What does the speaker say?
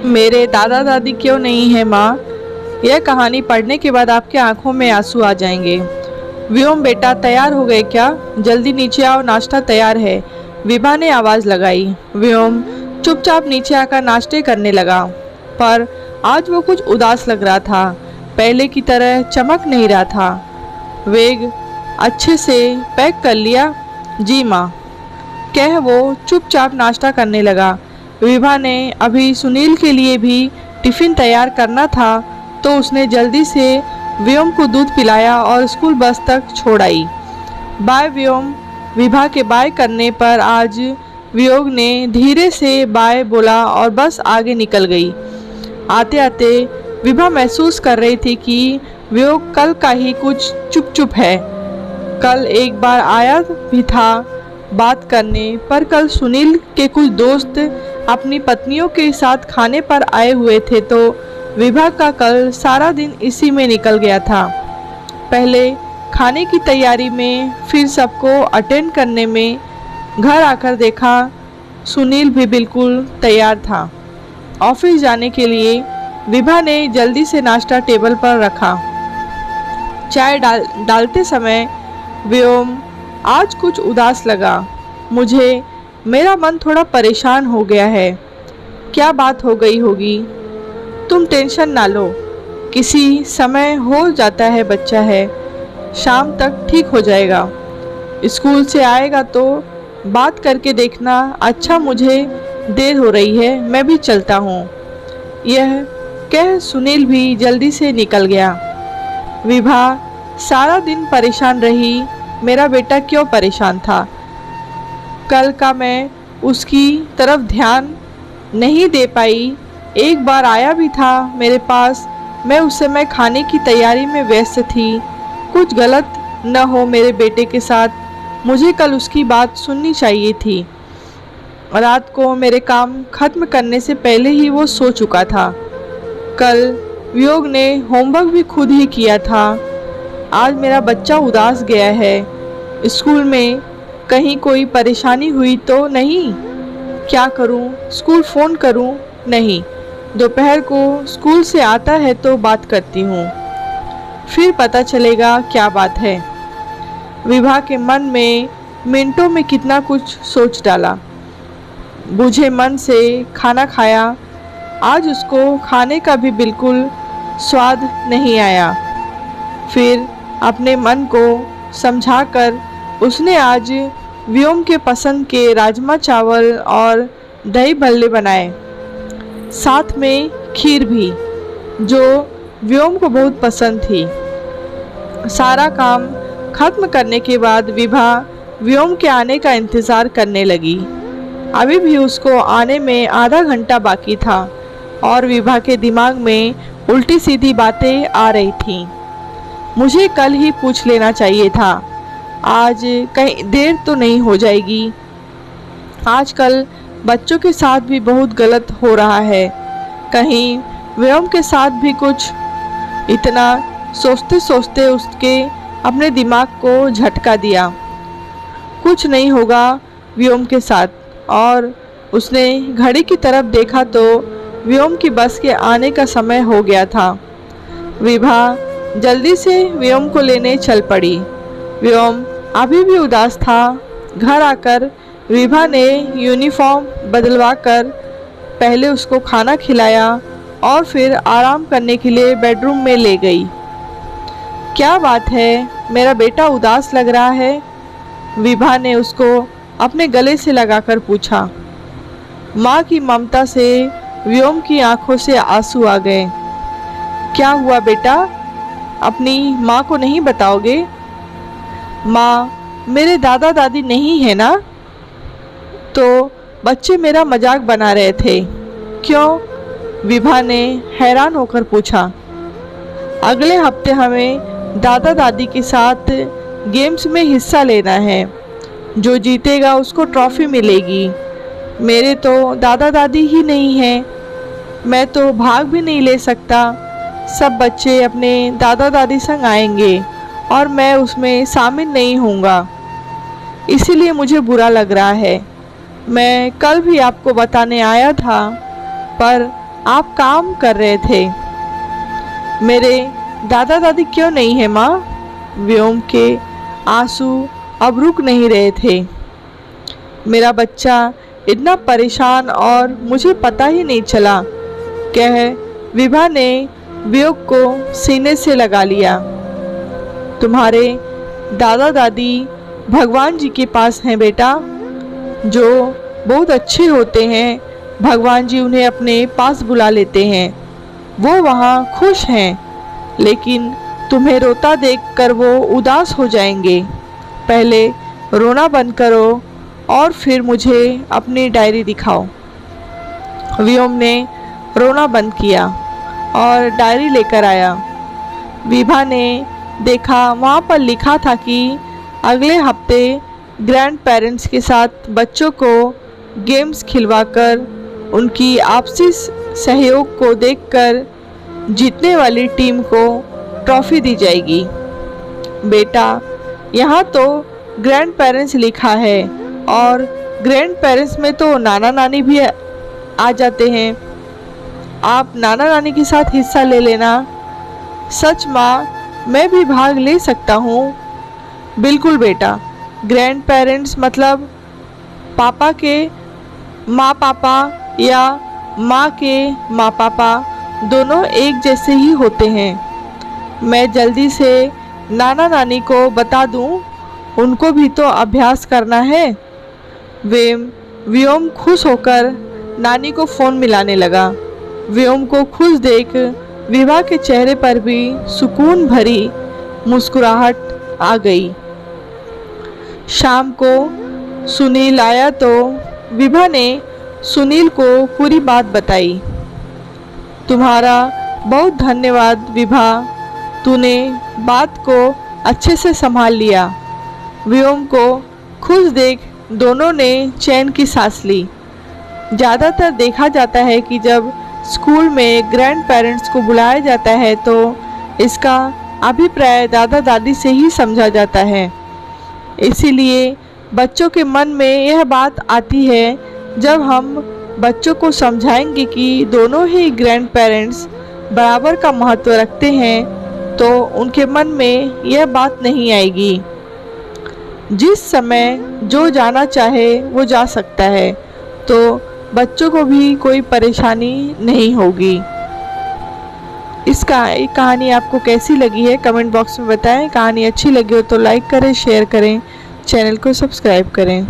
मेरे दादा दादी क्यों नहीं है माँ? यह कहानी पढ़ने के बाद आपके आंखों में आंसू आ जाएंगे। व्योम बेटा तैयार हो गए क्या? जल्दी नीचे आओ, नाश्ता तैयार है। विभा ने आवाज लगाई। व्योम चुपचाप नीचे आकर नाश्ते करने लगा, पर आज वो कुछ उदास लग रहा था। पहले की तरह चमक नहीं रहा था। वेग अच्छे से पैक कर लिया? जी माँ, कह वो चुपचाप नाश्ता करने लगा। विभा ने अभी सुनील के लिए भी टिफिन तैयार करना था, तो उसने जल्दी से व्योम को दूध पिलाया और स्कूल बस तक छोड़ आई। बाय व्योम। विभा के बाय करने पर आज व्योग ने धीरे से बाय बोला और बस आगे निकल गई। आते आते विभा महसूस कर रही थी कि व्योग कल का ही कुछ चुप चुप है। कल एक बार आया भी था बात करने, पर कल सुनील के कुछ दोस्त अपनी पत्नियों के साथ खाने पर आए हुए थे, तो विभा का कल सारा दिन इसी में निकल गया था। पहले खाने की तैयारी में, फिर सबको अटेंड करने में। घर आकर देखा सुनील भी बिल्कुल तैयार था ऑफिस जाने के लिए। विभा ने जल्दी से नाश्ता टेबल पर रखा। चाय डालते समय व्योम आज कुछ उदास लगा। मुझे मेरा मन थोड़ा परेशान हो गया है। क्या बात हो गई होगी? तुम टेंशन ना लो, किसी समय हो जाता है, बच्चा है, शाम तक ठीक हो जाएगा। स्कूल से आएगा तो बात करके देखना। अच्छा, मुझे देर हो रही है, मैं भी चलता हूँ। यह कह सुनील भी जल्दी से निकल गया। विभा सारा दिन परेशान रही। मेरा बेटा क्यों परेशान था? कल का मैं उसकी तरफ ध्यान नहीं दे पाई। एक बार आया भी था मेरे पास, मैं उस समय खाने की तैयारी में व्यस्त थी। कुछ गलत न हो मेरे बेटे के साथ, मुझे कल उसकी बात सुननी चाहिए थी। रात को मेरे काम खत्म करने से पहले ही वो सो चुका था। कल व्योग ने होमवर्क भी खुद ही किया था। आज मेरा बच्चा उदास गया है। स्कूल में कहीं कोई परेशानी हुई तो नहीं? क्या करूं? स्कूल फ़ोन करूं? नहीं, दोपहर को स्कूल से आता है तो बात करती हूँ, फिर पता चलेगा क्या बात है। विभा के मन में मिनटों में कितना कुछ सोच डाला। बुझे मन से खाना खाया। आज उसको खाने का भी बिल्कुल स्वाद नहीं आया। फिर अपने मन को समझाकर उसने आज व्योम के पसंद के राजमा चावल और दही भल्ले बनाए, साथ में खीर भी, जो व्योम को बहुत पसंद थी। सारा काम खत्म करने के बाद विभा व्योम के आने का इंतज़ार करने लगी। अभी भी उसको आने में आधा घंटा बाकी था और विभा के दिमाग में उल्टी सीधी बातें आ रही थीं। मुझे कल ही पूछ लेना चाहिए था, आज कहीं देर तो नहीं हो जाएगी। आजकल बच्चों के साथ भी बहुत गलत हो रहा है, कहीं व्योम के साथ भी कुछ। इतना सोचते सोचते उसके अपने दिमाग को झटका दिया। कुछ नहीं होगा व्योम के साथ, और उसने घड़ी की तरफ देखा तो व्योम की बस के आने का समय हो गया था। विभा जल्दी से व्योम को लेने चल पड़ी। व्योम अभी भी उदास था। घर आकर विभा ने यूनिफॉर्म बदलवा कर पहले उसको खाना खिलाया और फिर आराम करने के लिए बेडरूम में ले गई। क्या बात है, मेरा बेटा उदास लग रहा है? विभा ने उसको अपने गले से लगाकर पूछा। माँ की ममता से व्योम की आंखों से आंसू आ गए। क्या हुआ बेटा, अपनी माँ को नहीं बताओगे? माँ, मेरे दादा दादी नहीं है ना? तो बच्चे मेरा मजाक बना रहे थे। क्यों? विभा ने हैरान होकर पूछा। अगले हफ्ते हमें दादा दादी के साथ गेम्स में हिस्सा लेना है। जो जीतेगा उसको ट्रॉफी मिलेगी। मेरे तो दादा दादी ही नहीं हैं, मैं तो भाग भी नहीं ले सकता। सब बच्चे अपने दादा दादी संग आएंगे और मैं उसमें शामिल नहीं होऊंगा, इसीलिए मुझे बुरा लग रहा है। मैं कल भी आपको बताने आया था, पर आप काम कर रहे थे। मेरे दादा दादी क्यों नहीं है माँ? व्योम के आंसू अब रुक नहीं रहे थे। मेरा बच्चा इतना परेशान और मुझे पता ही नहीं चला, कह विभा ने व्योग को सीने से लगा लिया। तुम्हारे दादा दादी भगवान जी के पास हैं बेटा, जो बहुत अच्छे होते हैं। भगवान जी उन्हें अपने पास बुला लेते हैं। वो वहाँ खुश हैं, लेकिन तुम्हें रोता देखकर वो उदास हो जाएंगे। पहले रोना बंद करो और फिर मुझे अपनी डायरी दिखाओ। व्योम ने रोना बंद किया और डायरी लेकर आया। विभा ने देखा वहाँ पर लिखा था कि अगले हफ्ते ग्रैंड पेरेंट्स के साथ बच्चों को गेम्स खिलवाकर उनकी आपसी सहयोग को देखकर जीतने वाली टीम को ट्रॉफी दी जाएगी। बेटा, यहाँ तो ग्रैंड पेरेंट्स लिखा है और ग्रैंड पेरेंट्स में तो नाना नानी भी आ जाते हैं। आप नाना नानी के साथ हिस्सा ले लेना। सच माँ, मैं भी भाग ले सकता हूँ? बिल्कुल बेटा। ग्रैंड पेरेंट्स मतलब पापा के माँ पापा या माँ के माँ पापा दोनों एक जैसे ही होते हैं। मैं जल्दी से नाना नानी को बता दूँ, उनको भी तो अभ्यास करना है। व्योम खुश होकर नानी को फ़ोन मिलाने लगा। व्योम को खुश देख विभा के चेहरे पर भी सुकून भरी मुस्कुराहट आ गई। शाम को सुनील आया तो विभा ने सुनील को पूरी बात बताई। तुम्हारा बहुत धन्यवाद विभा, तूने बात को अच्छे से संभाल लिया। व्योम को खुश देख दोनों ने चैन की सांस ली। ज़्यादातर देखा जाता है कि जब स्कूल में ग्रैंड पेरेंट्स को बुलाया जाता है तो इसका अभिप्राय दादा दादी से ही समझा जाता है। इसीलिए बच्चों के मन में यह बात आती है, जब हम बच्चों को समझाएंगे कि दोनों ही ग्रैंड पेरेंट्स बराबर का महत्व रखते हैं, तो उनके मन में यह बात नहीं आएगी। जिस समय जो जाना चाहे वो जा सकता है, तो बच्चों को भी कोई परेशानी नहीं होगी। ये कहानी आपको कैसी लगी है कमेंट बॉक्स में बताएं। कहानी अच्छी लगी हो तो लाइक करें, शेयर करें, चैनल को सब्सक्राइब करें।